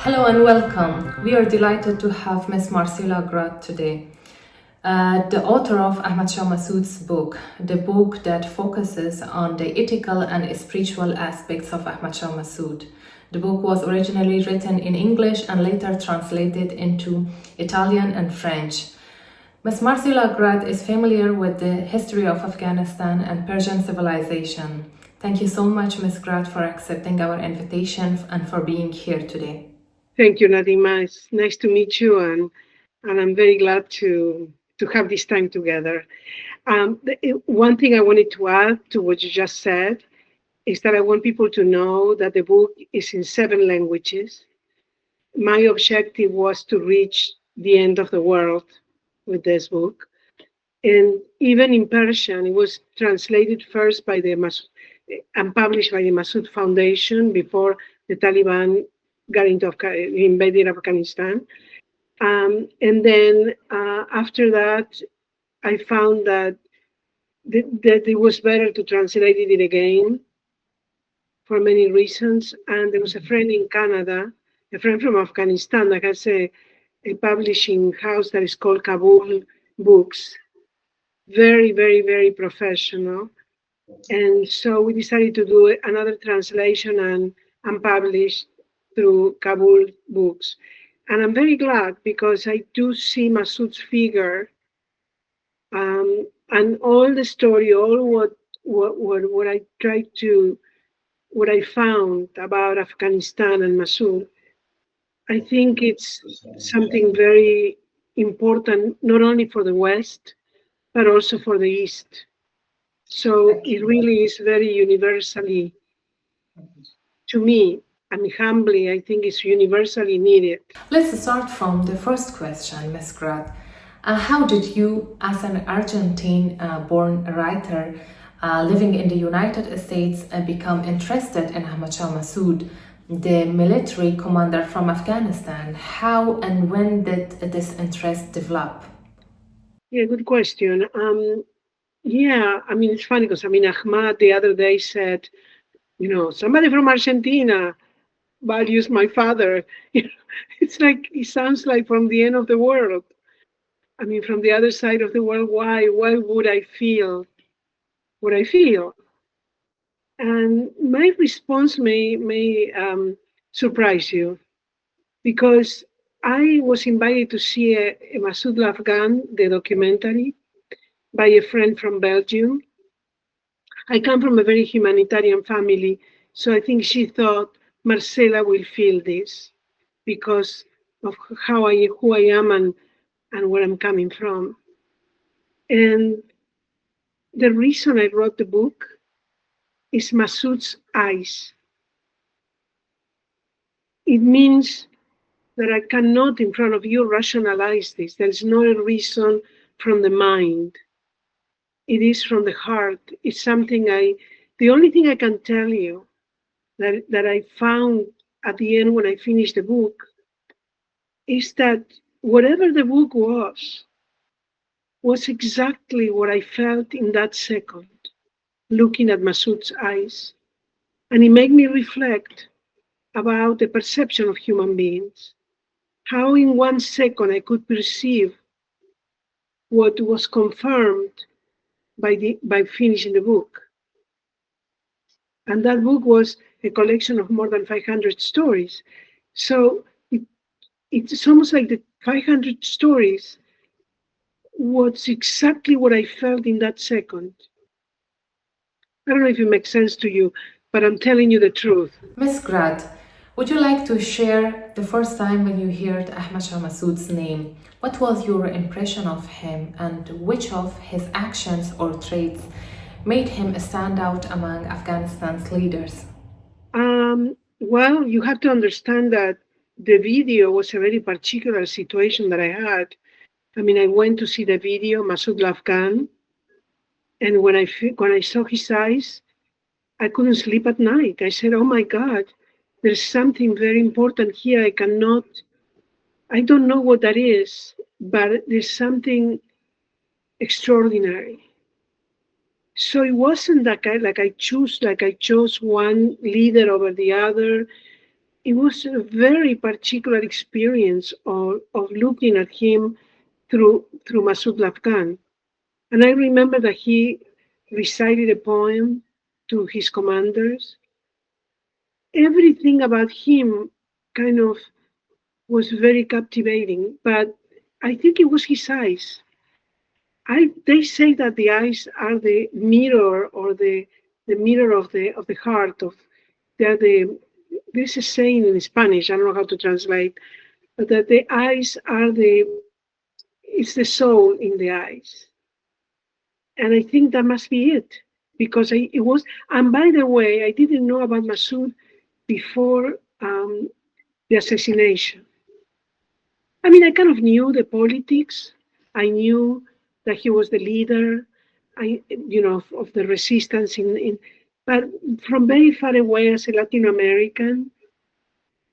Hello and welcome. We are delighted to have Miss Marcela Grad today, the author of Ahmad Shah Massoud's book, the book that focuses on the ethical and spiritual aspects of Ahmad Shah Massoud. The book was originally written in English and later translated into Italian and French. Ms. Marcela Grad is familiar with the history of Afghanistan and Persian civilization. Thank you so much, Ms. Grad, for accepting our invitation and for being here today. Thank you, Nadima. It's nice to meet you, and I'm very glad to have this time together. One thing I wanted to add to what you just said is that I want people to know that the book is in 7 languages. My objective was to reach the end of the world with this book. And even in Persian, it was translated first by and published by the Massoud Foundation before the Taliban invaded Afghanistan. And then after that, I found that it was better to translate it again for many reasons. And there was a friend in Canada, a friend from Afghanistan, that has a publishing house that is called Kabul Books. Very, very, very professional. And so we decided to do another translation and publish through Kabul Books. And I'm very glad because I do see Massoud's figure and all the story, all what I tried to, what I found about Afghanistan and Massoud. I think it's something very important, not only for the West, but also for the East. So it really is very universally, to me, I mean, humbly, I think it's universally needed. Let's start from the first question, Ms. Grad. How did you, as an Argentine-born writer living in the United States, become interested in Ahmad Shah Massoud, the military commander from Afghanistan? How and when did this interest develop? Yeah, good question. Yeah, I mean, it's funny because I mean, Ahmad the other day said, somebody from Argentina values my father. It's like, it sounds like from the end of the world. I mean, from the other side of the world, why would I feel what I feel? And my response may surprise you because I was invited to see a Masoud Afghan, the documentary, by a friend from Belgium. I come from a very humanitarian family, so I think she thought Marcela will feel this because of who I am, and where I'm coming from. And the reason I wrote the book is Masoud's eyes. It means that I cannot, in front of you, rationalize this. There is no reason from the mind. It is from the heart. It's something the only thing I can tell you that I found at the end when I finished the book is that whatever the book was exactly what I felt in that second, looking at Masoud's eyes. And it made me reflect about the perception of human beings. How in 1 second I could perceive what was confirmed by finishing the book. And that book was a collection of more than 500 stories. So it's almost like the 500 stories was exactly what I felt in that second. I don't know if it makes sense to you, but I'm telling you the truth. Ms. Grad, would you like to share the first time when you heard Ahmad Shah Massoud's name? What was your impression of him and which of his actions or traits made him stand out among Afghanistan's leaders? Well, you have to understand that the video was a very particular situation that I had. I mean, I went to see the video, Masoud Afghan, and when I saw his eyes, I couldn't sleep at night. I said, "Oh my God, there's something very important here. I don't know what that is, but there's something extraordinary." So it wasn't like I chose one leader over the other. it was a very particular experience of looking at him through Masoud Afghan. And I remember that he recited a poem to his commanders. Everything about him kind of was very captivating, but I think it was his eyes. They say that the eyes are the mirror or the mirror of the heart of they're the there's a saying in Spanish, I don't know how to translate, but that the eyes are the it's the soul in the eyes. And I think that must be it. Because it was, and by the way, I didn't know about Massoud before the assassination. I mean, I kind of knew the politics. I knew that he was the leader, of the resistance but from very far away as a Latin American.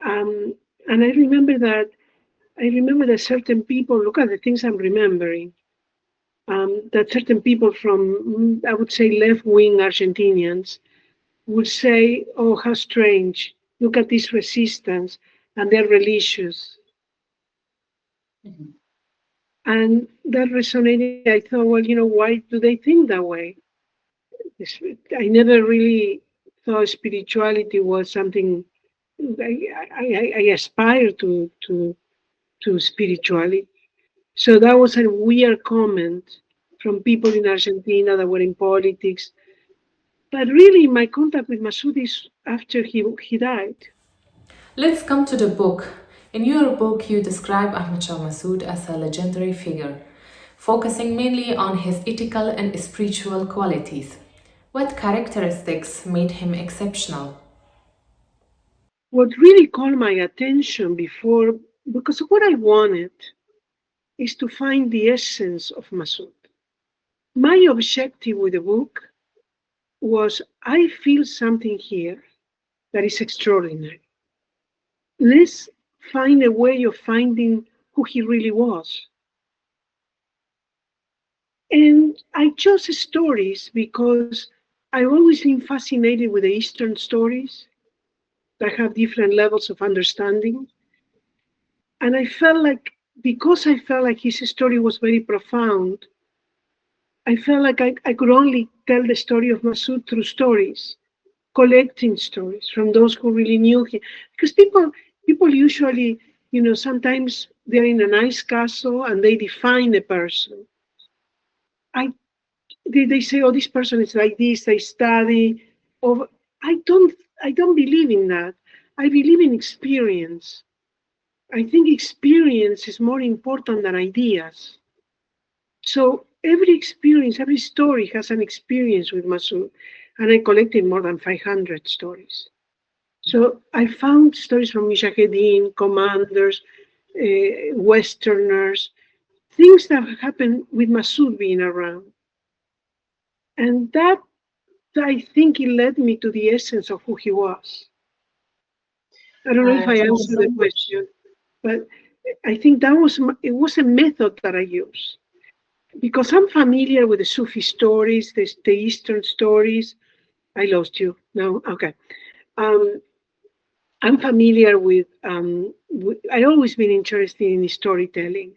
Um, and I remember that certain people, look at the things I'm remembering, that certain people from, I would say, left wing Argentinians would say, oh, how strange. Look at this resistance, and they're religious. And that resonated. I thought, well, why do they think that way? I never really thought spirituality was something I aspire to spirituality. So that was a weird comment from people in Argentina that were in politics. But really, my contact with Massoud is after he died. Let's come to the book. In your book, you describe Ahmad Shah Massoud as a legendary figure, focusing mainly on his ethical and spiritual qualities. What characteristics made him exceptional? What really caught my attention before, because what I wanted is to find the essence of Massoud. My objective with the book was I feel something here that is extraordinary. Let's find a way of finding who he really was. And I chose stories because I've always been fascinated with the Eastern stories that have different levels of understanding. And because I felt like his story was very profound, I felt like I could only tell the story of Masoud through stories, collecting stories from those who really knew him. Because people usually, sometimes they're in an ice castle and they define a person. I they say, oh, this person is like this, they study. Or I don't believe in that. I believe in experience. I think experience is more important than ideas. So every experience, every story has an experience with Masoud, and I collected more than 500 stories. So I found stories from Mujahideen, commanders, Westerners, things that happened with Masoud being around. And that, I think, it led me to the essence of who he was. I don't know if I Thank you answered so the much. question, but I think it was a method that I used. Because I'm familiar with the Sufi stories, the Eastern stories. I lost you. No, okay. Um, I'm familiar with. I always been interested in storytelling,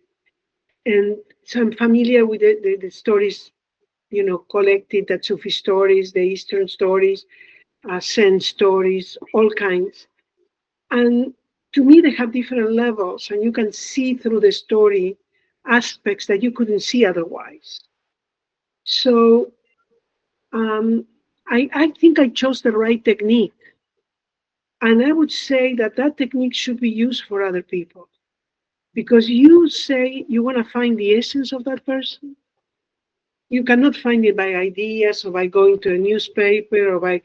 and so I'm familiar with the stories, collected, that Sufi stories, the Eastern stories, Zen stories, all kinds. And to me, they have different levels, and you can see through the story aspects that you couldn't see otherwise. So I think I chose the right technique. And I would say that that technique should be used for other people. Because you say you want to find the essence of that person. You cannot find it by ideas or by going to a newspaper or by,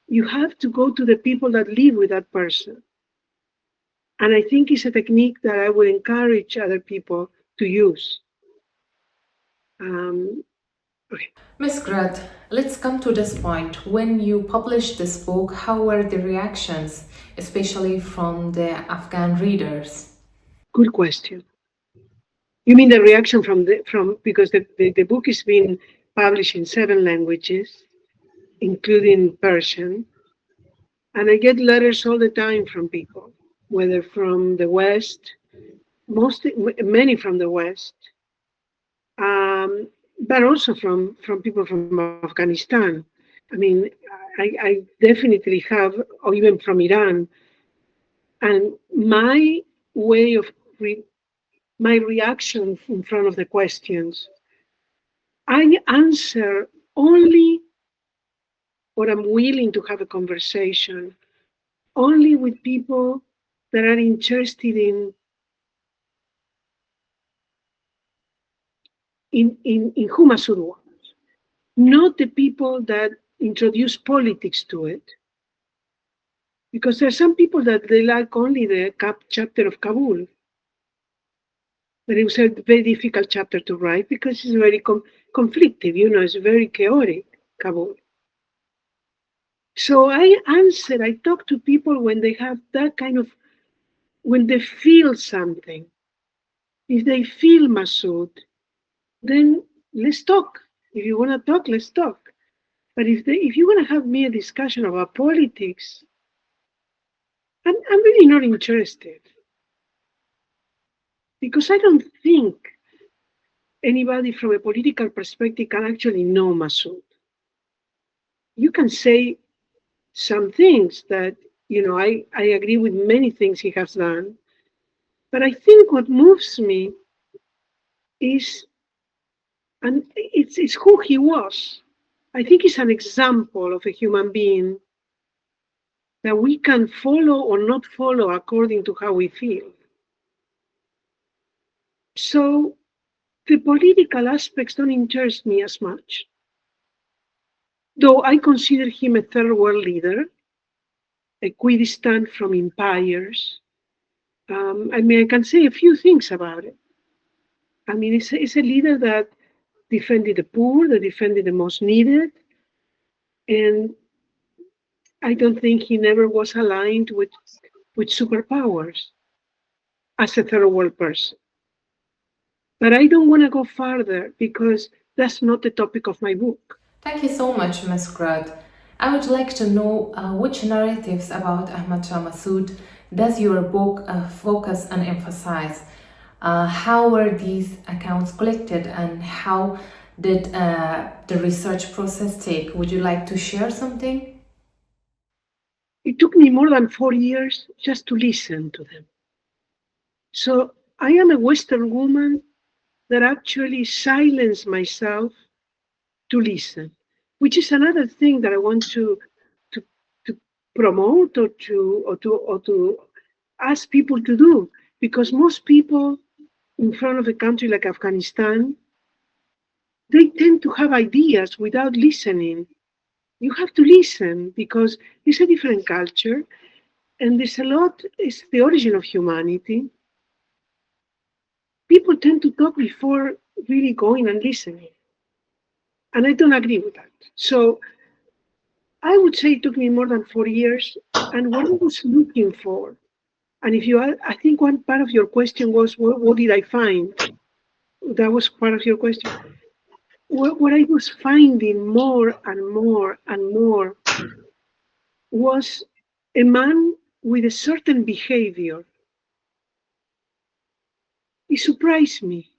you have to go to the people that live with that person. And I think it's a technique that I would encourage other people to use. Um, okay. Miss Grad, let's come to this point. When you published this book, how were the reactions, especially from the Afghan readers? Good question. You mean the reaction from because the book is being published in 7 languages, including Persian. And I get letters all the time from people, whether from the West, many from the West, but also from people from Afghanistan. I mean, I definitely have, or even from Iran. And way of re, my reaction in front of the questions, I answer only, or I'm willing to have a conversation only with people that are interested in who Massoud was, not the people that introduce politics to it. Because there are some people that they like only the chapter of Kabul, but it was a very difficult chapter to write because it's very conflictive, it's very chaotic, Kabul. So I talk to people when they have that kind of, when they feel something. If they feel Massoud, then let's talk. If you want to talk, let's talk. But if you want to have me a discussion about politics, I'm really not interested because I don't think anybody from a political perspective can actually know Massoud. You can say some things that, I agree with many things he has done, but I think what moves me is, and it's who he was. I think he's an example of a human being that we can follow or not follow according to how we feel. So the political aspects don't interest me as much, though I consider him a third world leader, equidistant from empires. I mean, I can say a few things about it. I mean, it's a leader that defended the poor, that defended the most needed, and I don't think he never was aligned with superpowers as a third world person. But I don't want to go farther because that's not the topic of my book. Thank you so much, Ms. Grad. I would like to know which narratives about Ahmad Shah Massoud does your book focus and emphasize? How were these accounts collected and how did the research process take? Would you like to share something? It took me more than 4 years just to listen to them. So I am a Western woman that actually silenced myself to listen, which is another thing that I want to, to promote or to ask people to do, because most people in front of a country like Afghanistan, they tend to have ideas without listening. You have to listen because it's a different culture and there's a lot, it's the origin of humanity. People tend to talk before really going and listening. And I don't agree with that. So I would say it took me more than 4 years. And what I was looking for, and if you, I think one part of your question was, what did I find? That was part of your question. What I was finding more and more and more was a man with a certain behavior. It surprised me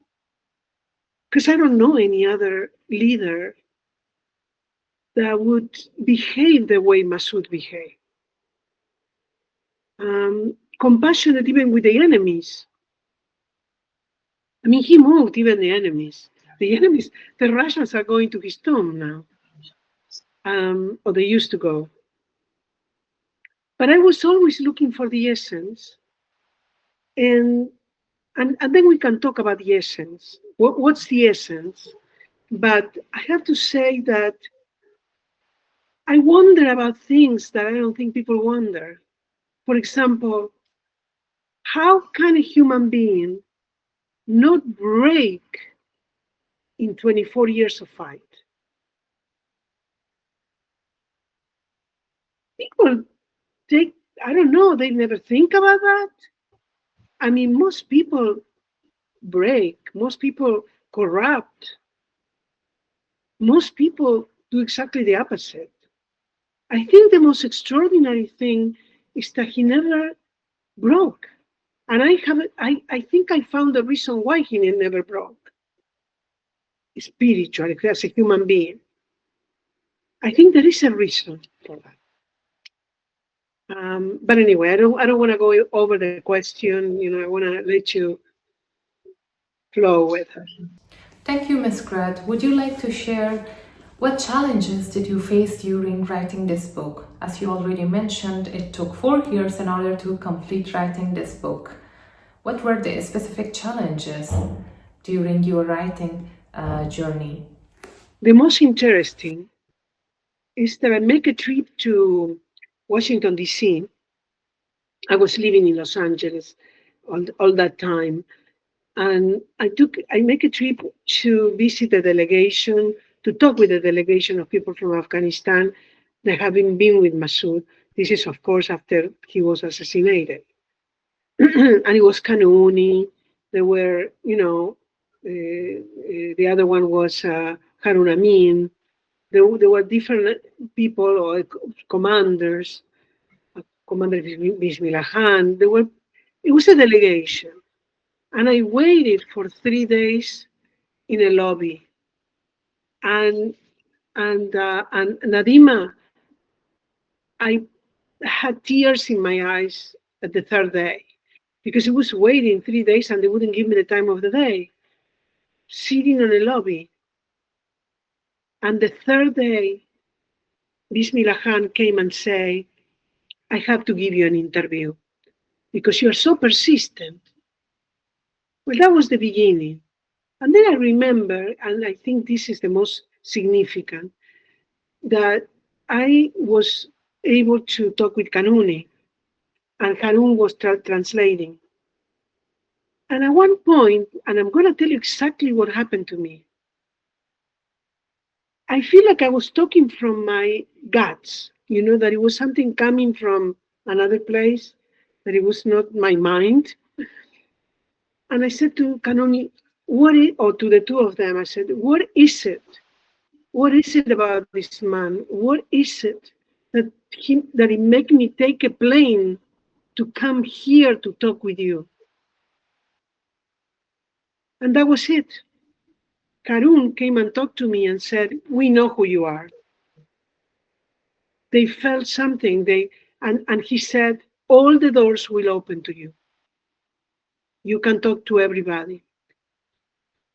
because I don't know any other leader that would behave the way Massoud behaved. Compassionate even with the enemies. I mean, he moved even the enemies. The enemies, the Russians are going to his tomb now, or they used to go. But I was always looking for the essence, and and then we can talk about the essence. What's the essence? But I have to say that I wonder about things that I don't think people wonder. For example, how can a human being not break in 24 years of fight? People take, I don't know, they never think about that. I mean, most people break, most people corrupt, most people do exactly the opposite. I think the most extraordinary thing is that he never broke. And I think I found the reason why he never broke spiritually as a human being. I think there is a reason for that. But anyway, I don't want to go over the question. I want to let you flow with it. Thank you, Ms. Grad. Would you like to share what challenges did you face during writing this book? As you already mentioned, it took 4 years in order to complete writing this book. What were the specific challenges during your writing journey? The most interesting is that I make a trip to Washington D.C. I was living in Los Angeles all that time, and I make a trip to visit the delegation, to talk with the delegation of people from Afghanistan that having been with Massoud. This is, of course, after he was assassinated. And it was Kanuni. There were, the other one was Harun Amin. There were different people or commanders, Commander Bismillah Khan. It was a delegation. And I waited for 3 days in a lobby. And and Nadima, I had tears in my eyes at the third day because I was waiting 3 days and they wouldn't give me the time of the day, sitting in a lobby. And the third day, Bismillah Khan came and said, I have to give you an interview because you are so persistent. Well, that was the beginning. And then I remember, and I think this is the most significant, that I was able to talk with Kanuni, and Harun was translating. And at one point, and I'm going to tell you exactly what happened to me, I feel like I was talking from my guts, that it was something coming from another place, that it was not my mind. And I said to Kanuni, or to the two of them, I said, what is it? What is it about this man? What is it that it make me take a plane to come here to talk with you? And that was it. Karun came and talked to me and said, we know who you are. They felt something. And he said, all the doors will open to you. You can talk to everybody.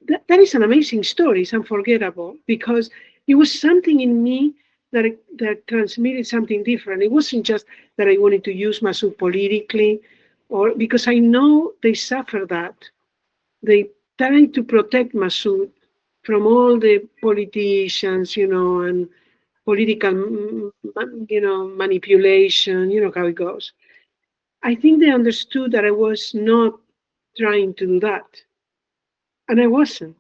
That is an amazing story. It's unforgettable because it was something in me that transmitted something different. It wasn't just that I wanted to use Massoud politically, or because I know they suffer that. They trying to protect Massoud from all the politicians, and political, manipulation. You know how it goes. I think they understood that I was not trying to do that, and I wasn't.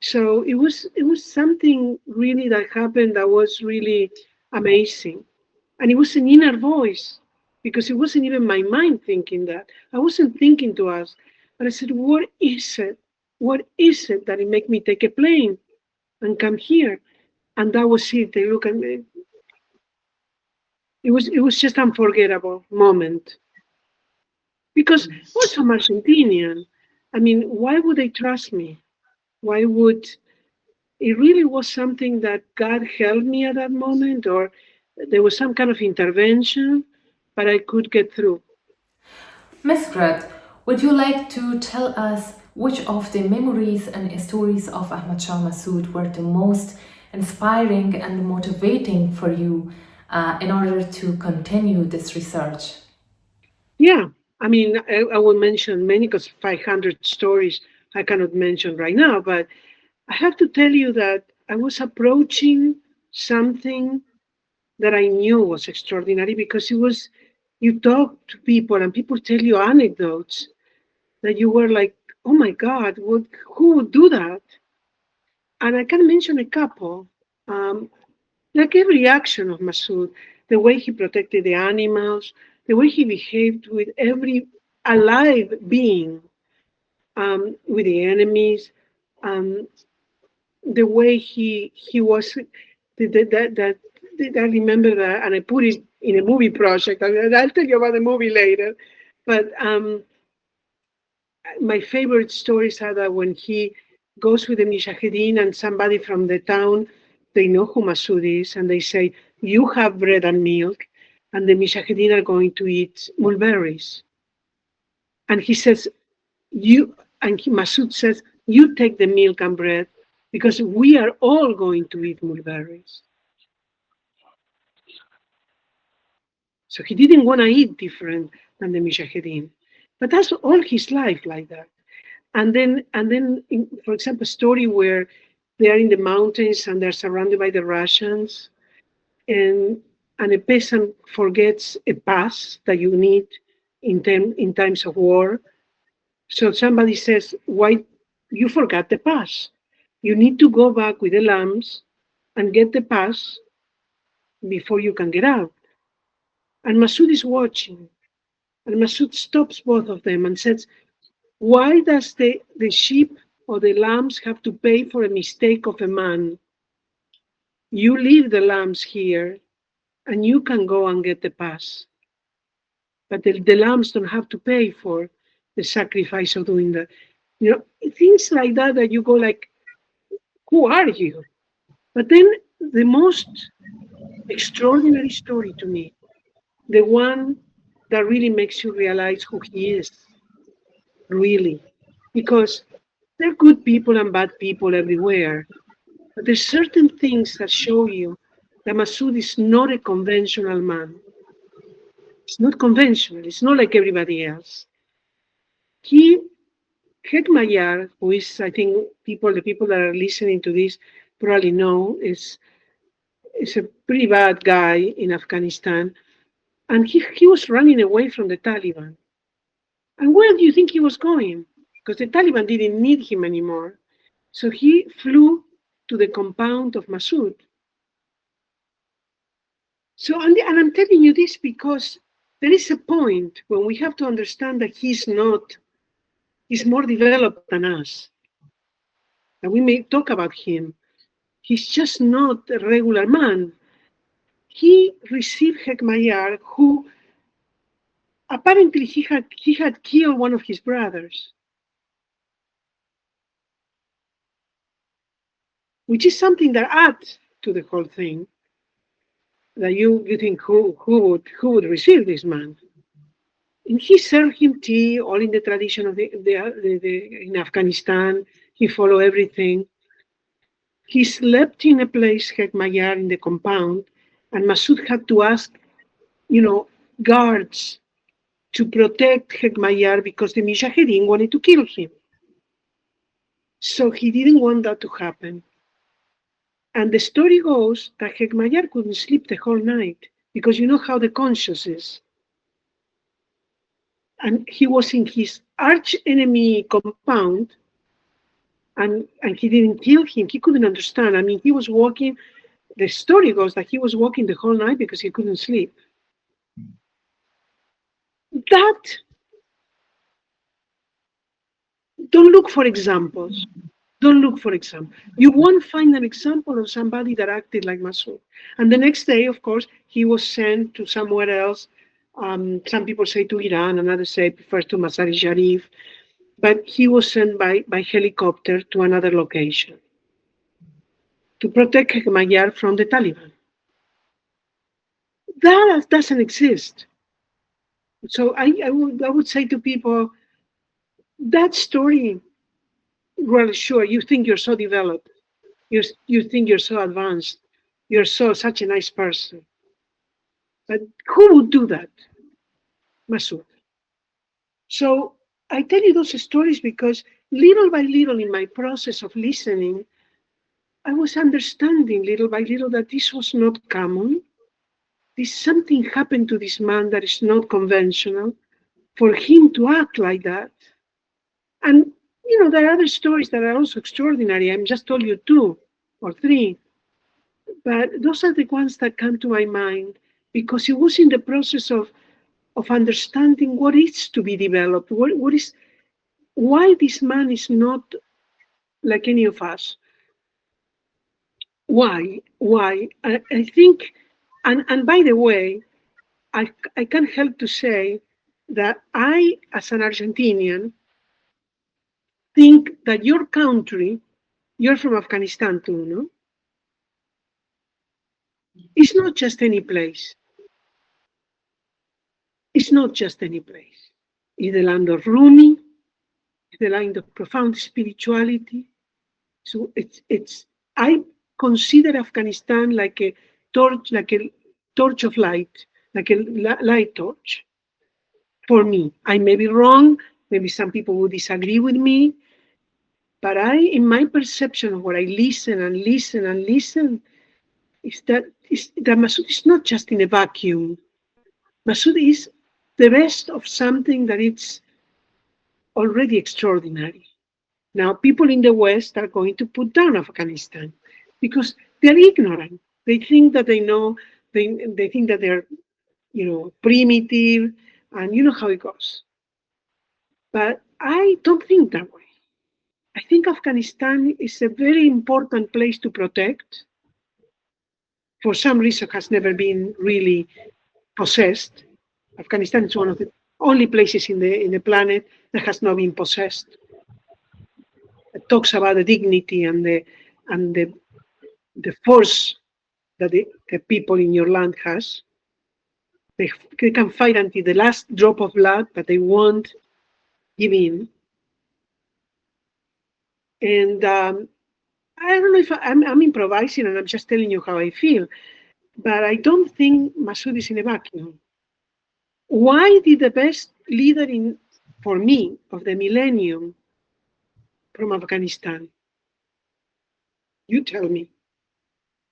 So it was something really that happened that was really amazing, and it was an inner voice because it wasn't even my mind thinking that. I wasn't thinking to ask, but I said, "What is it? What is it that it make me take a plane and come here?" And that was it. They look at me. It was just unforgettable moment because also I'm Argentinian. I mean, why would they trust me? Why would it really was something that God helped me at that moment, or there was some kind of intervention, but I could get through. Ms. Grad, would you like to tell us which of the memories and stories of Ahmad Shah Massoud were the most inspiring and motivating for you in order to continue this research? Yeah, I mean, I will mention many because 500 stories I cannot mention right now, but I have to tell you that I was approaching something that I knew was extraordinary because it was, you talk to people and people tell you anecdotes that you were like, oh my God, who would do that? And I can mention a couple. Um, like every action of Masood, the way he protected the animals, the way he behaved with every alive being, with the enemies, um, the way he was, that I remember that, and I put it in a movie project. I'll tell you about the movie later. But my favorite stories are that when he goes with the Mujahideen and somebody from the town, they know who Massoud is, and they say, "You have bread and milk," and the Mujahideen are going to eat mulberries. And he says, Massoud says, "You take the milk and bread because we are all going to eat mulberries." So he didn't want to eat different than the Mujahideen. But that's all his life like that. And then, for example, a story where they are in the mountains and they're surrounded by the Russians, and a peasant forgets a pass that you need in times of war. So somebody says, "Why you forgot the pass? You need to go back with the lambs and get the pass before you can get out." And Massoud is watching, and Massoud stops both of them and says, "Why does the sheep or the lambs have to pay for a mistake of a man? You leave the lambs here and you can go and get the pass. But the lambs don't have to pay for the sacrifice of doing that." Things like that that you go like, who are you? But then the most extraordinary story to me, the one that really makes you realize who he is, really. Because there are good people and bad people everywhere. But there's certain things that show you that Massoud is not a conventional man. It's not conventional. It's not like everybody else. He, Hekmatyar, who is, I think, the people that are listening to this probably know, is a pretty bad guy in Afghanistan. And he was running away from the Taliban. And where do you think he was going? Because the Taliban didn't need him anymore. So he flew to the compound of Massoud. So, and I'm telling you this because there is a point when we have to understand that he's more developed than us. And we may talk about him. He's just not a regular man. He received Hekmatyar, who apparently he had killed one of his brothers, which is something that adds to the whole thing. That you think who would receive this man? And he served him tea, all in the tradition of in Afghanistan. He followed everything. He slept in a place, Hekmatyar, in the compound, and Massoud had to ask, guards to protect Hekmatyar because the Mujahideen wanted to kill him. So he didn't want that to happen. And the story goes that Hekmatyar couldn't sleep the whole night because you know how the conscience is. And he was in his arch enemy compound, and he didn't kill him. He couldn't understand. I mean, he was walking. The story goes that he was walking the whole night because he couldn't sleep. That, don't look for examples. Don't look for example. You won't find an example of somebody that acted like Massoud. And the next day, of course, he was sent to somewhere else. Some people say to Iran, and others say prefers to Mazar-e-Sharif. But he was sent by helicopter to another location to protect Hekmatyar from the Taliban. That doesn't exist. So I would say to people, that story, well, sure, you think you're so developed, you think you're so advanced, you're such a nice person. But who would do that? Massoud. So I tell you those stories because little by little in my process of listening, I was understanding little by little that this was not common. This something happened to this man that is not conventional for him to act like that. And there are other stories that are also extraordinary. I'm just told you two or three, but those are the ones that come to my mind because it was in the process of understanding what is to be developed, what is why this man is not like any of us. Why? I think And by the way, I can't help to say that I, as an Argentinian, think that your country, you're from Afghanistan too, no? It's not just any place. It's not just any place. It's the land of Rumi, it's the land of profound spirituality. So it's I consider Afghanistan like a torch of light, like a light torch for me. I may be wrong. Maybe some people will disagree with me, but in my perception of what I listen and listen and listen, is that Masud is not just in a vacuum. Masud is the best of something that it's already extraordinary. Now, people in the West are going to put down Afghanistan because they're ignorant. They think that they know, they think that they're, primitive, and you know how it goes. But I don't think that way. I think Afghanistan is a very important place to protect. For some reason, has never been really possessed. Afghanistan is one of the only places in the planet that has not been possessed. It talks about the dignity and the force that the people in your land has. They can fight until the last drop of blood, but they won't give in. And I don't know if I'm improvising and I'm just telling you how I feel, but I don't think Massoud is in a vacuum. Why did the best leader for me, of the millennium from Afghanistan? You tell me.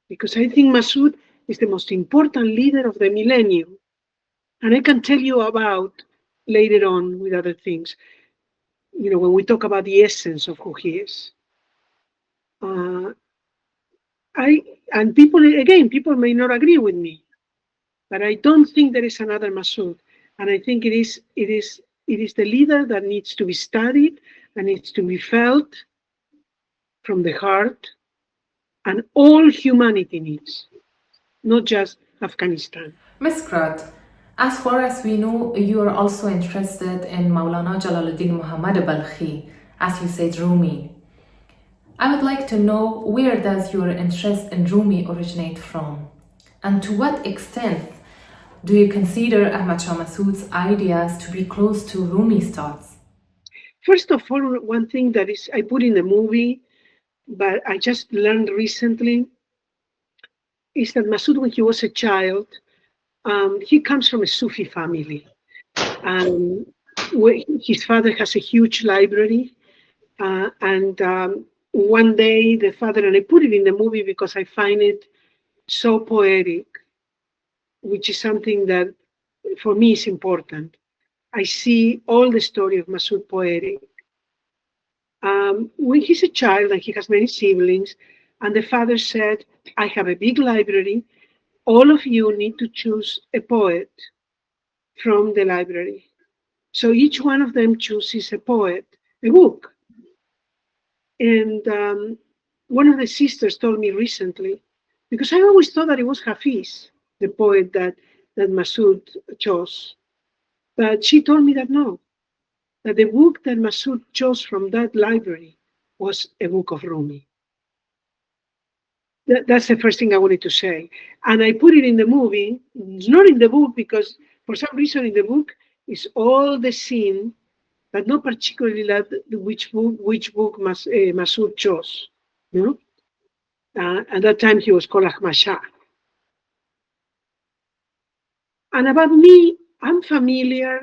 Because I think Massoud is the most important leader of the millennium. And I can tell you about later on with other things, when we talk about the essence of who he is. Uh, and people may not agree with me, but I don't think there is another Massoud. And I think it is the leader that needs to be studied and needs to be felt from the heart, and all humanity needs, not just Afghanistan. Miss Grad, as far as we know, you are also interested in Maulana Jalaluddin Muhammad Balkhi, as you said, Rumi. I would like to know, where does your interest in Rumi originate from? And to what extent do you consider Ahmad Shah Massoud's ideas to be close to Rumi's thoughts? First of all, one thing that is I put in the movie, but I just learned recently, is that Massoud, when he was a child, he comes from a Sufi family. Um, his father has a huge library, and one day the father, and I put it in the movie because I find it so poetic, which is something that for me is important. I see all the story of Massoud poetic. When he's a child and he has many siblings, and the father said, I have a big library, all of you need to choose a poet from the library. So each one of them chooses a poet, a book. And one of the sisters told me recently, because I always thought that it was Hafiz, the poet that Massoud chose. But she told me that no, that the book that Massoud chose from that library was a book of Rumi. That's the first thing I wanted to say. And I put it in the movie. It's not in the book because for some reason in the book is all the scene, but not particularly like which book Massoud chose. You know? At that time he was called Ahmad Shah. And about me, I'm familiar.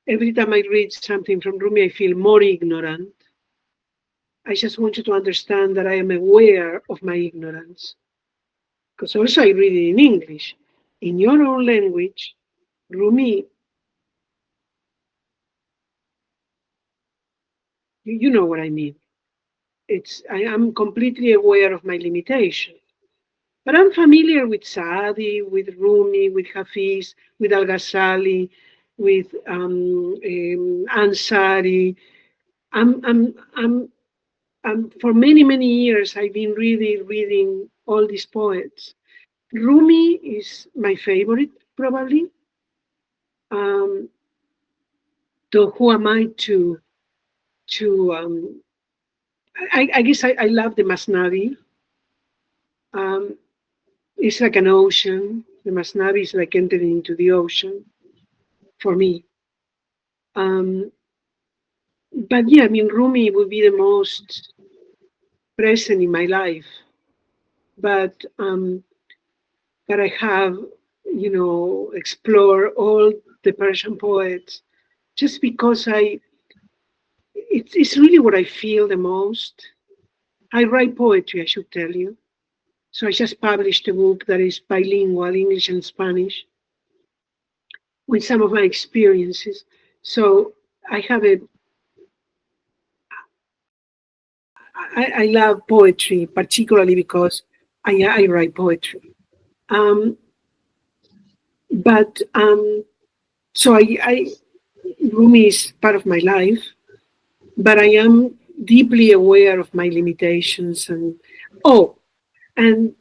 Every time I read something from Rumi, I feel more ignorant. I just want you to understand that I am aware of my ignorance. Because also I read it in English. In your own language, Rumi, you know what I mean. I am completely aware of my limitation. But I'm familiar with Saadi, with Rumi, with Hafiz, with Al Ghazali, with Ansari. I'm, I'm, I'm, for many, many years, I've been really reading all these poets. Rumi is my favorite, probably. Um, though who am I to I guess I love the Masnavi. Um, it's like an ocean. The Masnavi is like entering into the ocean for me. Um, but yeah, I mean, Rumi would be the most present in my life. But that I have, explore all the Persian poets just because it's really what I feel the most. I write poetry, I should tell you. So I just published a book that is bilingual, English and Spanish, with some of my experiences. So I have I love poetry, particularly because I write poetry. Um, but so Rumi is part of my life, but I am deeply aware of my limitations oh, and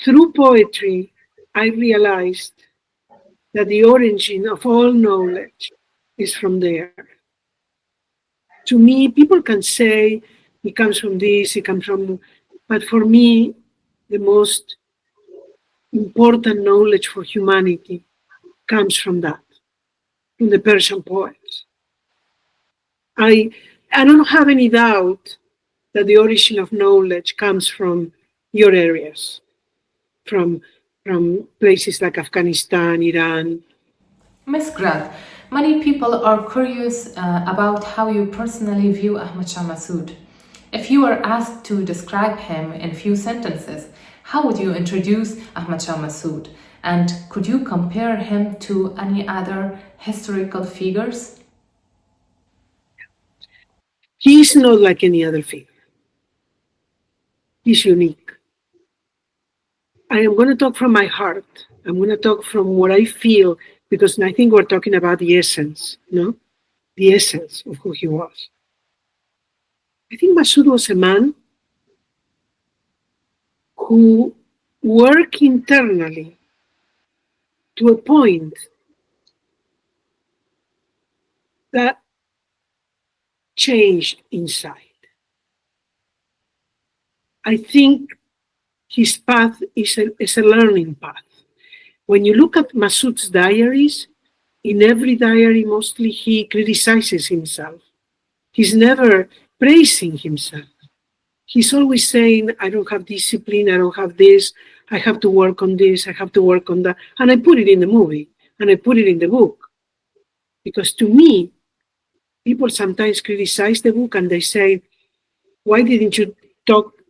through poetry, I realized that the origin of all knowledge is from there. To me, people can say it comes from this, it comes from, but for me, the most important knowledge for humanity comes from that, from the Persian poets. I, I don't have any doubt that the origin of knowledge comes from your areas, from, from places like Afghanistan, Iran. Miss Grad, many people are curious about how you personally view Ahmad Shah Massoud. If you were asked to describe him in few sentences, how would you introduce Ahmad Shah Massoud? And could you compare him to any other historical figures? He's not like any other figure. He's unique. I am going to talk from my heart. I'm going to talk from what I feel because I think we're talking about the essence, no? The essence of who he was. I think Massoud was a man who worked internally to a point that changed inside. I think his path is a learning path. When you look at Massoud's diaries, in every diary, mostly he criticizes himself. He's never praising himself. He's always saying, I don't have discipline, I don't have this, I have to work on this, I have to work on that. And I put it in the movie and I put it in the book. Because to me, people sometimes criticize the book and they say, why didn't you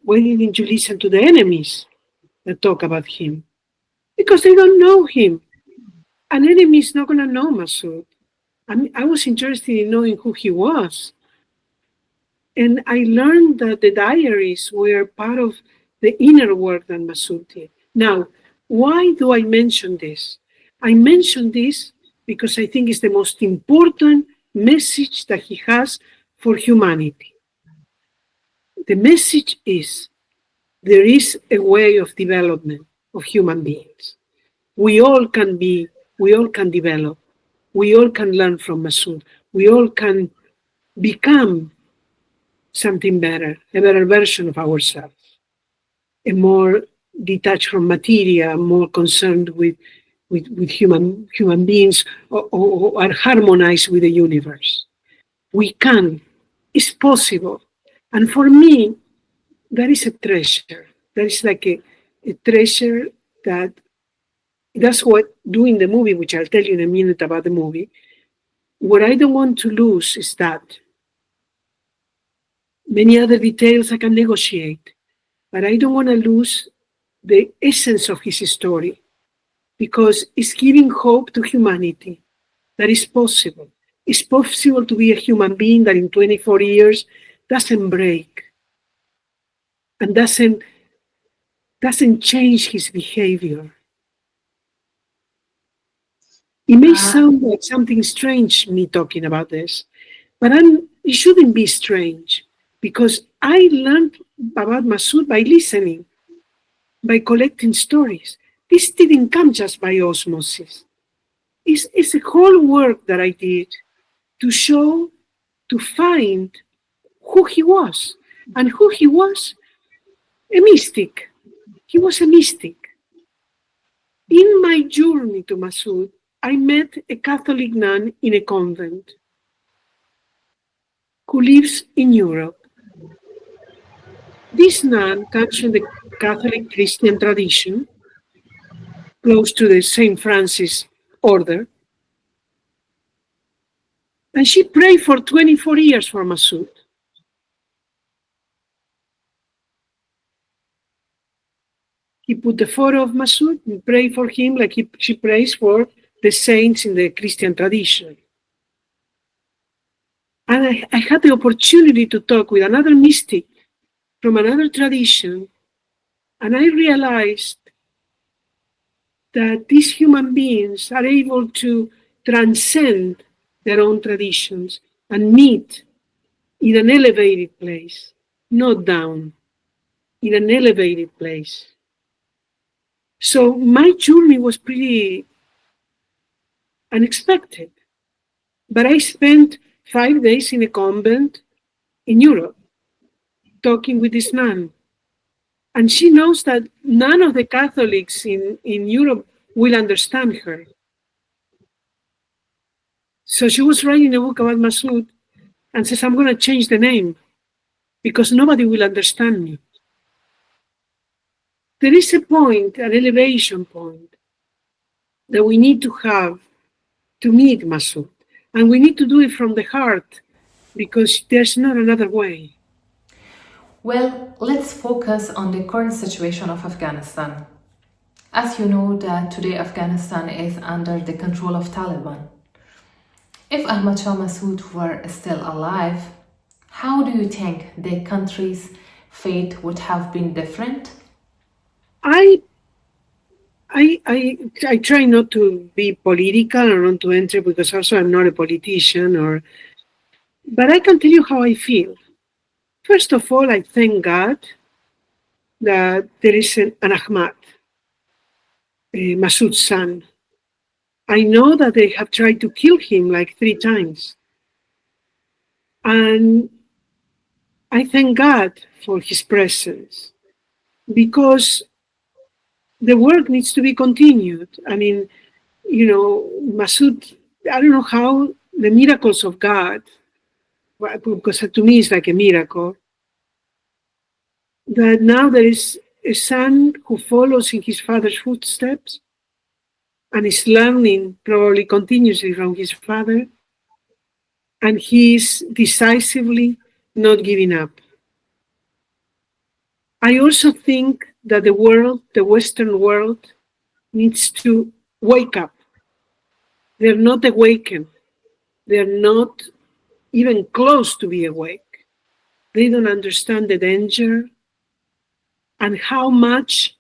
listen to the enemies that talk about him? Because they don't know him. An enemy is not going to know Massoud. I was interested in knowing who he was. And I learned that the diaries were part of the inner work that Massoud did. Now, why do I mention this? I mention this because I think it's the most important message that he has for humanity. The message is there is a way of development of human beings. We all can develop. We all can learn from Massoud. We all can become something better, a better version of ourselves, a more detached from material, more concerned with human beings or are harmonized with the universe. We can. It's possible. And for me, that is a treasure. That is like a treasure that's what doing the movie, which I'll tell you in a minute about the movie. What I don't want to lose is that many other details I can negotiate, but I don't want to lose the essence of his story because it's giving hope to humanity that is possible. It's possible to be a human being that in 24 years doesn't break and doesn't change his behavior. It may sound like something strange, me talking about this, but it shouldn't be strange because I learned about Massoud by listening. by collecting stories. This didn't come just by osmosis. It's a whole work that I did to show, to find who he was. And who he was? A mystic. He was a mystic. In my journey to Massoud, I met a Catholic nun in a convent who lives in Europe. This nun comes from the Catholic Christian tradition, close to the St. Francis order. And she prayed for 24 years for Massoud. He put the photo of Massoud and prayed for him like she prays for the saints in the Christian tradition. And I had the opportunity to talk with another mystic from another tradition, and I realized that these human beings are able to transcend their own traditions and meet in an elevated place, not down, in an elevated place. So my journey was pretty unexpected, but I spent 5 days in a convent in Europe talking with this nun. And she knows that none of the Catholics in Europe will understand her. So she was writing a book about Massoud and says, I'm going to change the name because nobody will understand me. There is a point, an elevation point, that we need to have to meet Massoud. And we need to do it from the heart because there's not another way. Well, let's focus on the current situation of Afghanistan. As you know that today Afghanistan is under the control of Taliban. If Ahmad Shah Massoud were still alive, how do you think the country's fate would have been different? I try not to be political or not to enter because also I'm not a politician but I can tell you how I feel. First of all, I thank God that there is an Ahmad, Massoud's son. I know that they have tried to kill him like 3 times. And I thank God for his presence because the work needs to be continued. I mean, Massoud, I don't know how the miracles of God, because to me it's like a miracle, that now there is a son who follows in his father's footsteps and is learning probably continuously from his father, and he is decisively not giving up. I also think that the world, the Western world, needs to wake up. They're not awakened. They're not even close to be awake. They don't understand the danger and how much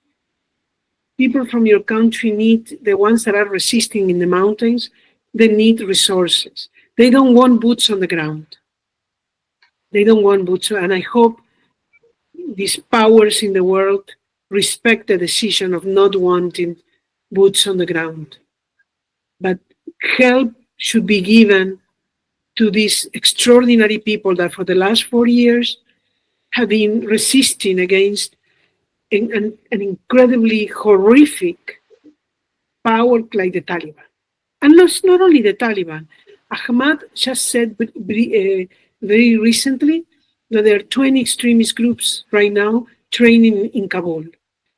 people from your country need, the ones that are resisting in the mountains, they need resources. They don't want boots on the ground. They don't want boots. And I hope these powers in the world respect the decision of not wanting boots on the ground. But help should be given to these extraordinary people that for the last 4 years have been resisting against an incredibly horrific power like the Taliban. And it's not only the Taliban. Ahmad just said very recently that there are 20 extremist groups right now training in Kabul.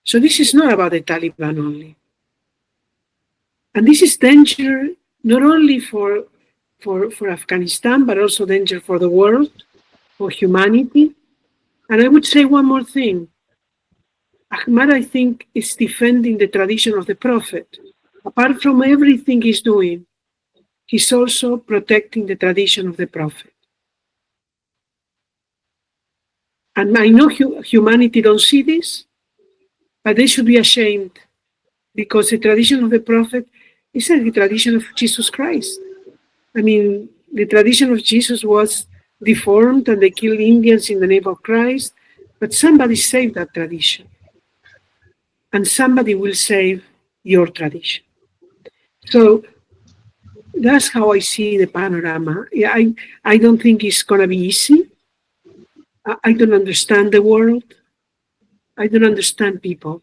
So this is not about the Taliban only. And this is danger not only for Afghanistan, but also danger for the world, for humanity. And I would say one more thing. Ahmad, I think, is defending the tradition of the Prophet. Apart from everything he's doing, he's also protecting the tradition of the Prophet. And I know humanity don't see this, but they should be ashamed because the tradition of the Prophet is the tradition of Jesus Christ. I mean, the tradition of Jesus was deformed and they killed Indians in the name of Christ, but somebody saved that tradition. and somebody will save your tradition. So that's how I see the panorama. Yeah, I don't think it's going to be easy. I don't understand the world. I don't understand people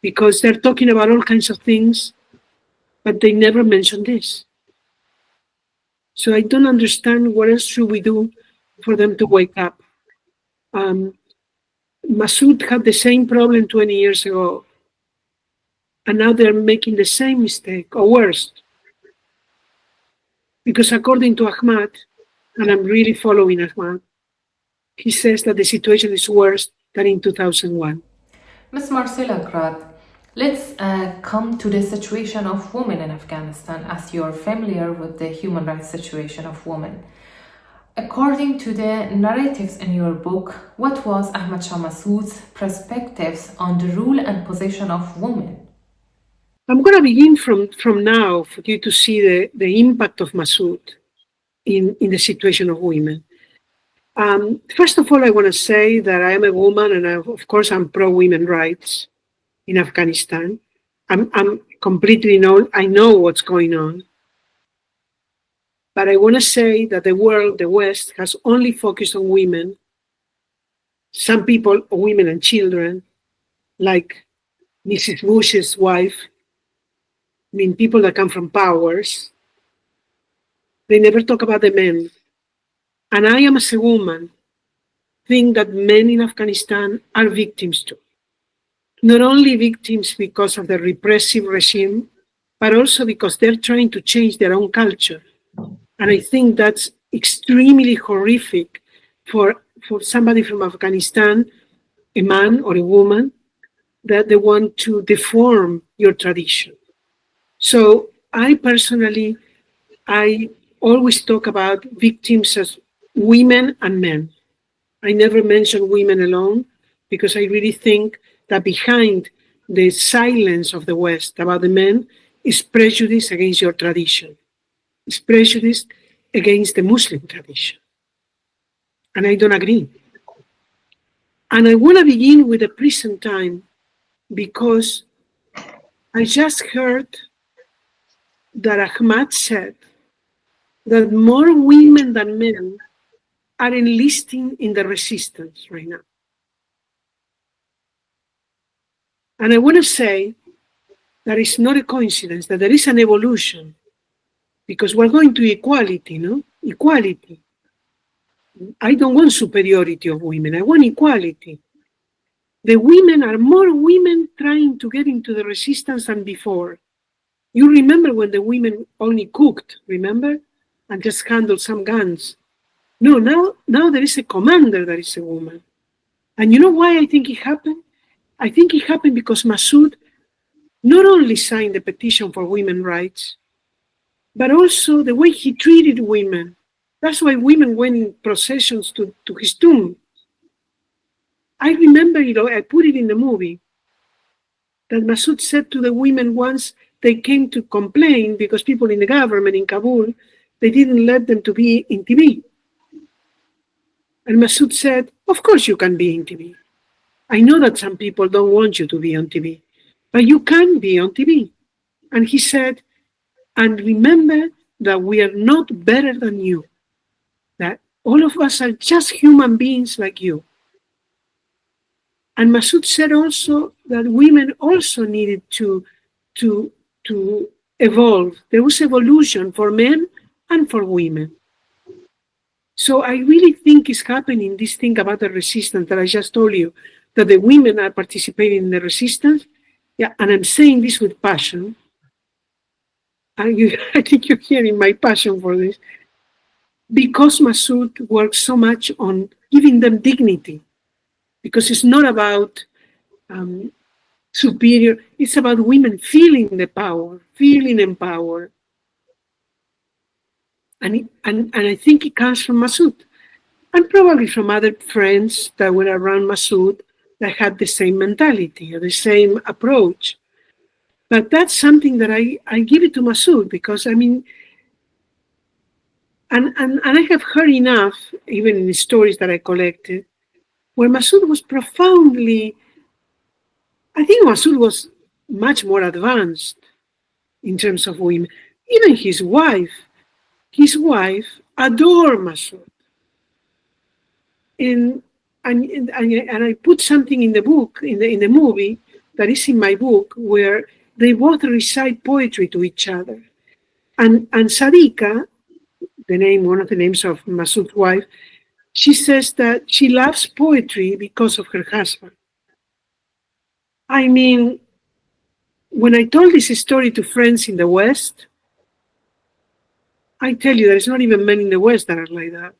because they're talking about all kinds of things, but they never mention this. So I don't understand what else should we do for them to wake up. Massoud had the same problem 20 years ago, and now they're making the same mistake, or worse. Because according to Ahmad, and I'm really following Ahmad, he says that the situation is worse than in 2001. Ms. Marcela Grad, let's come to the situation of women in Afghanistan, as you're familiar with the human rights situation of women. According to the narratives in your book, what was Ahmad Shah Massoud's perspectives on the rule and position of women? I'm going to begin from now for you to see the impact of Massoud in the situation of women. First of all, I want to say that I am a woman, and of course I'm pro-women rights in Afghanistan. I'm completely I know what's going on. But I want to say that the world, the West, has only focused on women. Some people, women and children, like Mrs. Bush's wife, I mean, people that come from powers, they never talk about the men. And I am, as a woman, think that men in Afghanistan are victims too. Not only victims because of the repressive regime, but also because they're trying to change their own culture. And I think that's extremely horrific for somebody from Afghanistan, a man or a woman, that they want to deform your tradition. So I personally, I always talk about victims as women and men. I never mention women alone because I really think that behind the silence of the West about the men is prejudice against your tradition. It's prejudice against the Muslim tradition. And I don't agree. And I want to begin with the present time because I just heard that Ahmad said that more women than men are enlisting in the resistance right now. And I want to say that it's not a coincidence, that there is an evolution because we're going to equality, no? Equality. I don't want superiority of women. I want equality. The women are more women trying to get into the resistance than before. You remember when the women only cooked, remember? And just handled some guns. No, now there is a commander that is a woman. And you know why I think it happened? I think it happened because Massoud not only signed the petition for women's rights, but also the way he treated women. That's why women went in processions to his tomb. I remember, I put it in the movie, that Massoud said to the women once they came to complain because people in the government in Kabul, they didn't let them to be in TV. And Massoud said, of course you can be in TV. I know that some people don't want you to be on TV, but you can be on TV. And he said, and remember that we are not better than you, that all of us are just human beings like you. And Massoud said also that women also needed to evolve. There was evolution for men and for women. So I really think it's happening, this thing about the resistance that I just told you, that the women are participating in the resistance. Yeah, and I'm saying this with passion. I think you're hearing my passion for this. Because Massoud works so much on giving them dignity. Because it's not about superior, it's about women feeling the power, feeling empowered. And I think it comes from Massoud. And probably from other friends that were around Massoud that had the same mentality or the same approach. But that's something that I give it to Massoud because, I mean, and I have heard enough, even in the stories that I collected, where Massoud was profoundly I think Massoud was much more advanced in terms of women. Even his wife adored Massoud. And, and I put something in the book, in the movie, that is in my book, where they both recite poetry to each other. And Sadika, one of the names of Massoud's wife, she says that she loves poetry because of her husband. I mean, when I told this story to friends in the West, I tell you, there's not even men in the West that are like that.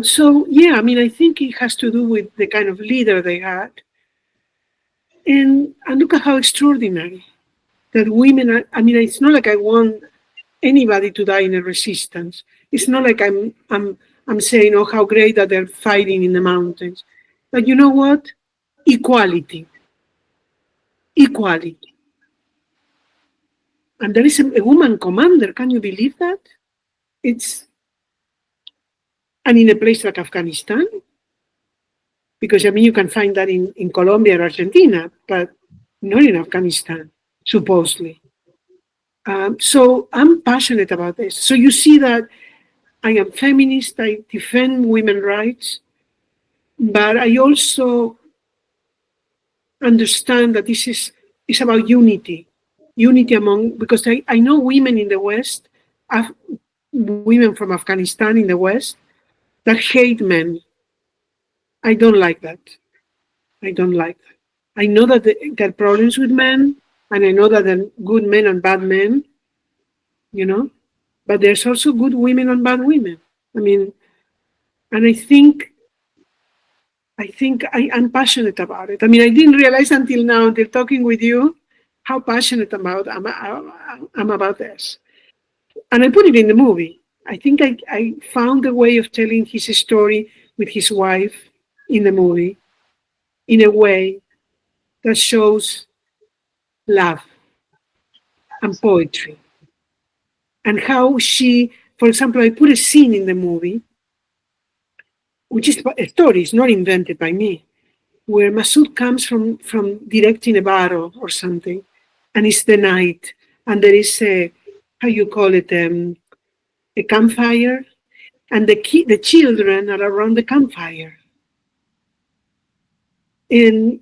So, yeah, I mean, I think it has to do with the kind of leader they had. And look at how extraordinary that women are. I mean, it's not like I want anybody to die in a resistance. It's not like I'm saying, oh, how great that they're fighting in the mountains. But you know what? Equality. Equality. And there is a woman commander. Can you believe that? And in a place like Afghanistan, because I mean, you can find that in Colombia or Argentina, but not in Afghanistan, supposedly. So I'm passionate about this. So you see that I am feminist, I defend women's rights, but I also understand that this is about unity among, because I know women in the West, women from Afghanistan in the West, that hate men. I don't like that. I don't like that. I know that there are problems with men, and I know that there are good men and bad men, but there's also good women and bad women. I mean, and I think I'm passionate about it. I mean, I didn't realize until now, until talking with you, how passionate I'm about this. And I put it in the movie. I think I found a way of telling his story with his wife in the movie in a way that shows love and poetry. And how she, for example, I put a scene in the movie, which is a story, it's not invented by me, where Massoud comes from directing a battle or something, and it's the night, and there is how you call it, a campfire, and the children are around the campfire. And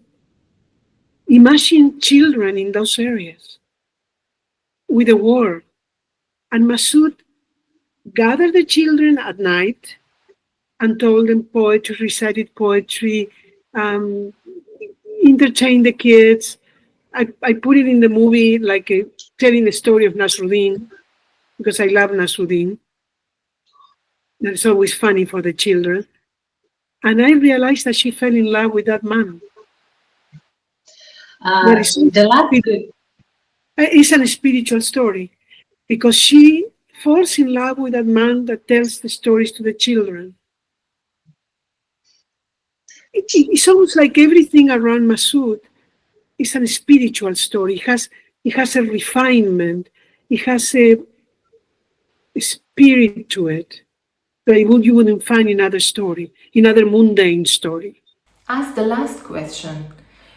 imagine children in those areas with a war. And Massoud gathered the children at night and told them poetry, recited poetry, entertained the kids. I put it in the movie like telling the story of Nasruddin, because I love Nasruddin. That's always funny for the children. And I realized that she fell in love with that man. It's a spiritual story, because she falls in love with that man that tells the stories to the children. It's almost like everything around Massoud is a spiritual story. It has a refinement. It has a spirit to it that you wouldn't find in other story, in other mundane story. As the last question,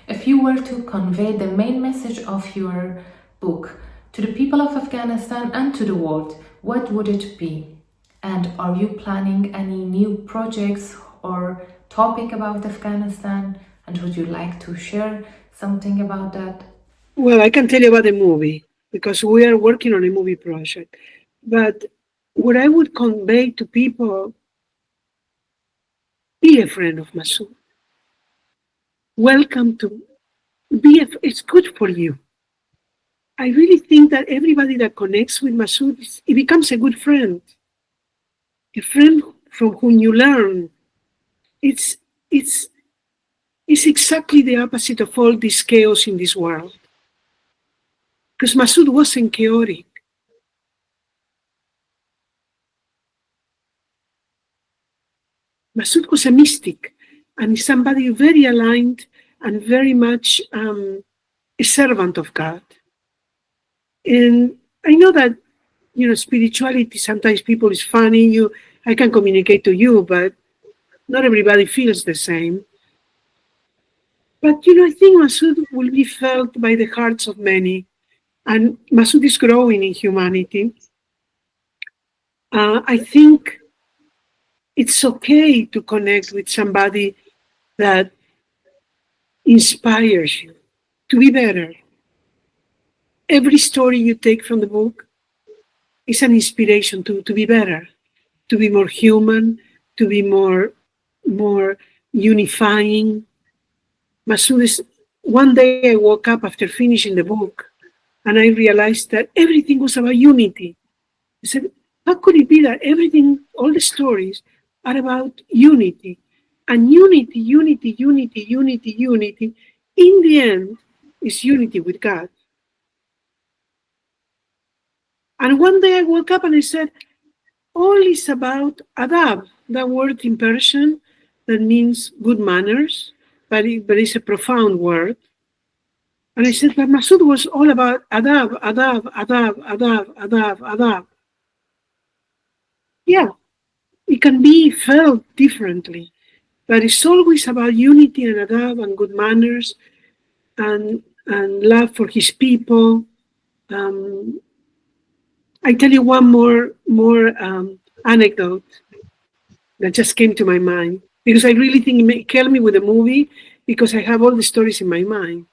if you were to convey the main message of your book to the people of Afghanistan and to the world, what would it be? And are you planning any new projects or topic about Afghanistan? And would you like to share something about that? Well, I can tell you about the movie, because we are working on a movie project. But what I would convey to people, be a friend of Massoud. Welcome to it's good for you. I really think that everybody that connects with Massoud, it becomes a good friend. A friend from whom you learn. It's exactly the opposite of all this chaos in this world. Because Massoud wasn't chaotic. Massoud was a mystic, and somebody very aligned and very much a servant of God. And I know that, spirituality, sometimes people is funny. I can communicate to you, but not everybody feels the same. But I think Massoud will be felt by the hearts of many, and Massoud is growing in humanity. I think it's okay to connect with somebody that inspires you to be better. Every story you take from the book is an inspiration to be better, to be more human, to be more unifying. Massoud is. One day I woke up after finishing the book and I realized that everything was about unity. I said, how could it be that everything, all the stories are about unity? And unity, unity, unity, unity, unity, in the end, is unity with God. And one day I woke up and I said, all is about adab, that word in Persian that means good manners, but it's a profound word. And I said, but Massoud was all about adab, adab, adab, adab, adab, adab. Yeah, it can be felt differently, but it's always about unity and adab and good manners and love for his people. Um, I tell you one more anecdote that just came to my mind because I really think it may help me with the movie because I have all the stories in my mind.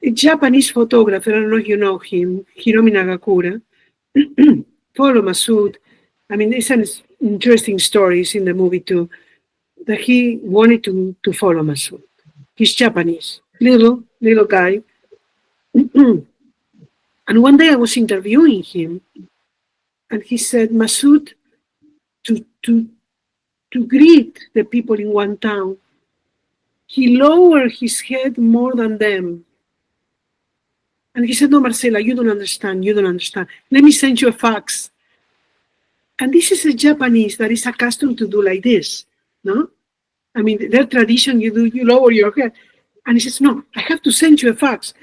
A Japanese photographer, I don't know if you know him, Hiromi Nagakura, follow Massoud. I mean, it's an interesting stories in the movie too, that he wanted to follow Massoud. He's Japanese, little guy. And one day I was interviewing him, and he said, Massoud, to, to, to greet the people in one town, he lowered his head more than them. And he said, no, Marcela, you don't understand. You don't understand. Let me send you a fax. And this is a Japanese that is accustomed to do like this, no? I mean, their tradition, you lower your head. And he says, no, I have to send you a fax.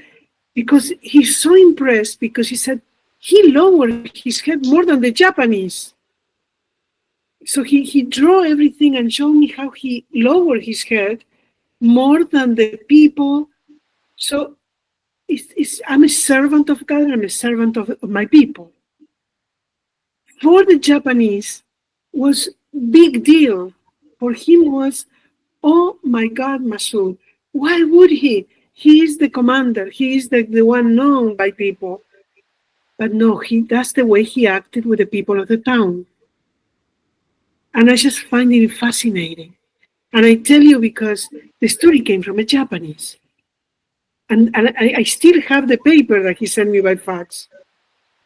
Because he's so impressed because he said he lowered his head more than the Japanese. So he drew everything and showed me how he lowered his head more than the people. So I'm a servant of God, I'm a servant of my people. For the Japanese was big deal. For him was, oh my God, Massoud, why would he? He is the commander. He is the one known by people. But no, that's the way he acted with the people of the town. And I just find it fascinating. And I tell you because the story came from a Japanese. And I still have the paper that he sent me by fax,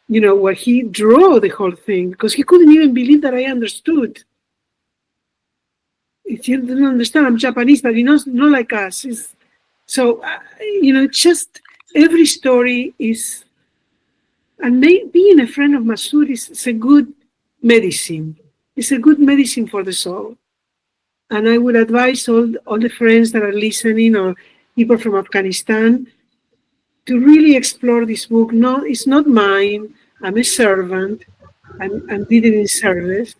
where he drew the whole thing because he couldn't even believe that I understood. He didn't understand I'm Japanese, but not like us. So, just every story is, and being a friend of Massoud is a good medicine. It's a good medicine for the soul. And I would advise all the friends that are listening or people from Afghanistan to really explore this book. No, it's not mine. I'm a servant. I'm did it in service.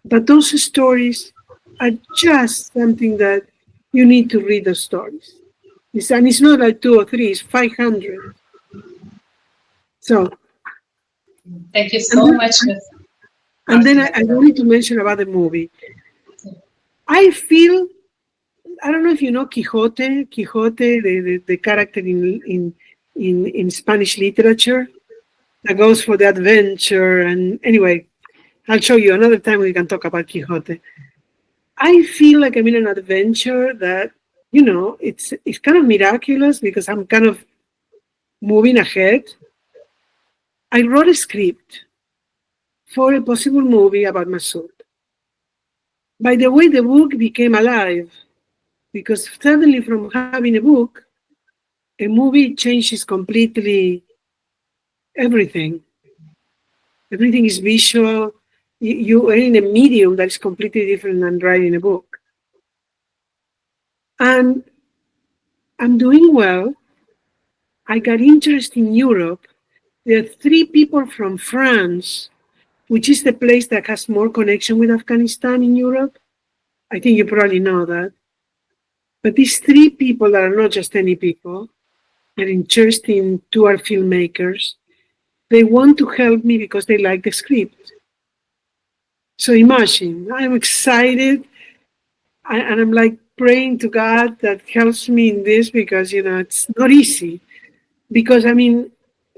But those stories are just something that you need to read the stories. And it's not like 2 or 3, it's 500. So. Thank you so much. And then I wanted to mention about the movie. I feel, I don't know if you know Quixote, the character in Spanish literature that goes for the adventure. And anyway, I'll show you another time we can talk about Quixote. I feel like I'm in an adventure that, it's kind of miraculous because I'm kind of moving ahead. I wrote a script for a possible movie about Massoud. By the way, the book became alive because suddenly from having a book, a movie changes completely everything. Everything is visual. You are in a medium that is completely different than writing a book. And I'm doing well. I got interest in Europe. There are 3 people from France, which is the place that has more connection with Afghanistan in Europe. I think you probably know that. But these three people that are not just any people, they're interesting, two are filmmakers. They want to help me because they like the script. So imagine, I'm excited and I'm like praying to God that helps me in this because, it's not easy. Because, I mean,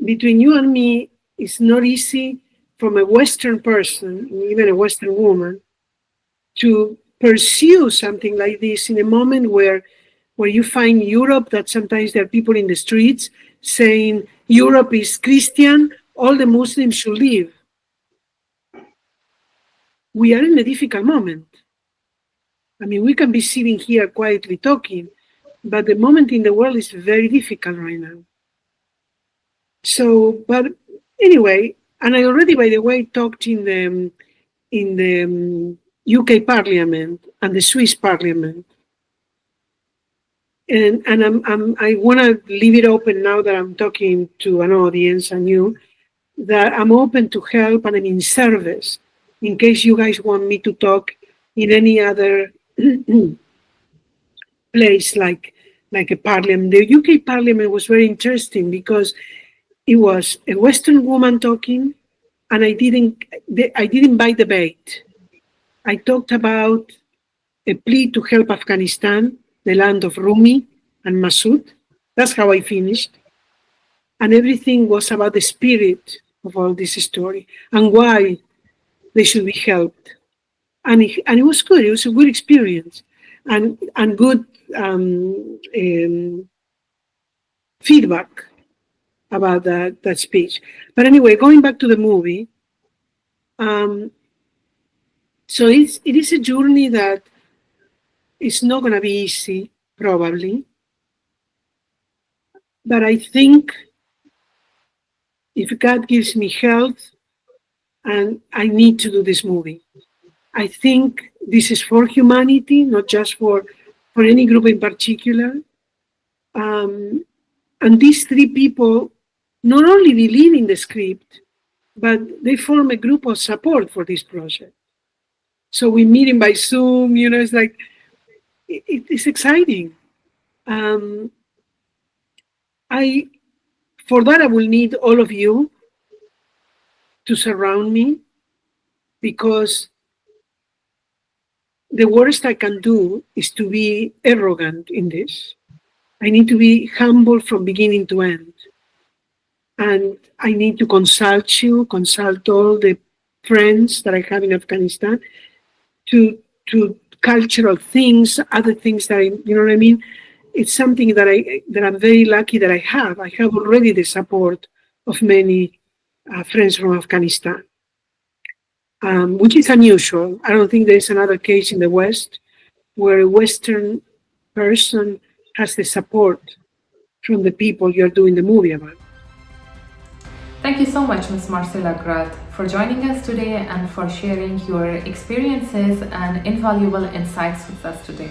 between you and me, it's not easy from a Western person, even a Western woman, to pursue something like this in a moment where you find Europe, that sometimes there are people in the streets saying Europe is Christian, all the Muslims should leave. We are in a difficult moment. I mean, we can be sitting here quietly talking, but the moment in the world is very difficult right now. So, but anyway, and I already, by the way, talked in the UK Parliament and the Swiss Parliament. And I want to leave it open now that I'm talking to an audience and you, that I'm open to help and I'm in service in case you guys want me to talk in any other place like a parliament. The UK Parliament was very interesting because it was a Western woman talking, and I didn't buy debate. I talked about a plea to help Afghanistan, the land of Rumi and Massoud. That's how I finished. And everything was about the spirit of all this story and why they should be helped. And it was good. It was a good experience and good feedback about that speech. But anyway, going back to the movie, so it is a journey that is not going to be easy, probably. But I think if God gives me health, and I need to do this movie, I think this is for humanity, not just for any group in particular. And these three people not only believe in the script, but they form a group of support for this project. So we meet him by Zoom, it's like, it's exciting. For that, I will need all of you to surround me, because the worst I can do is to be arrogant in this. I need to be humble from beginning to end. And I need to consult you, consult all the friends that I have in Afghanistan to cultural things, other things that you know what I mean? It's something that I'm very lucky that I have. I have already the support of many friends from Afghanistan, which is unusual. I don't think there is another case in the West where a Western person has the support from the people you're doing the movie about. Thank you so much, Ms. Marcela Grad, for joining us today and for sharing your experiences and invaluable insights with us today.